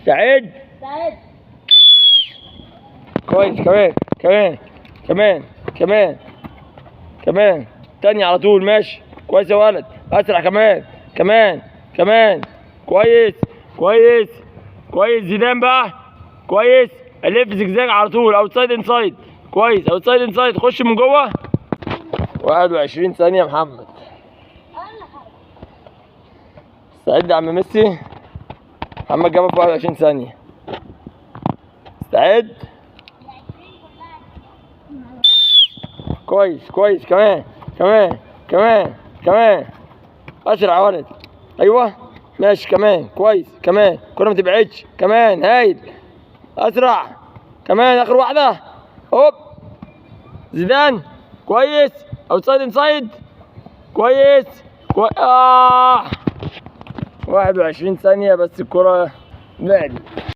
مستعد؟ مستعد. كويس. كمان تاني على طول. ماشي كويس يا ولد. اسرع. كمان كويس. زيدان بقى. كويس. الف زجزاج على طول. اوتسايد انسايد. كويس. اوتسايد انسايد. خش من جوه. 21 ثانية يا محمد. استعد يا عم ميسي. محمد جابها في 21 ثانية. استعد. كويس. كمان. اسرع يا ولد. ايوه ماشي. كمان كويس. كرة ما تبعدش. كمان هايل. اسرع. كمان اخر واحدة. هوب. زيدان. كويس. اوتسايد انسايد. كويس. 21 ثانية بس الكرة بعدت.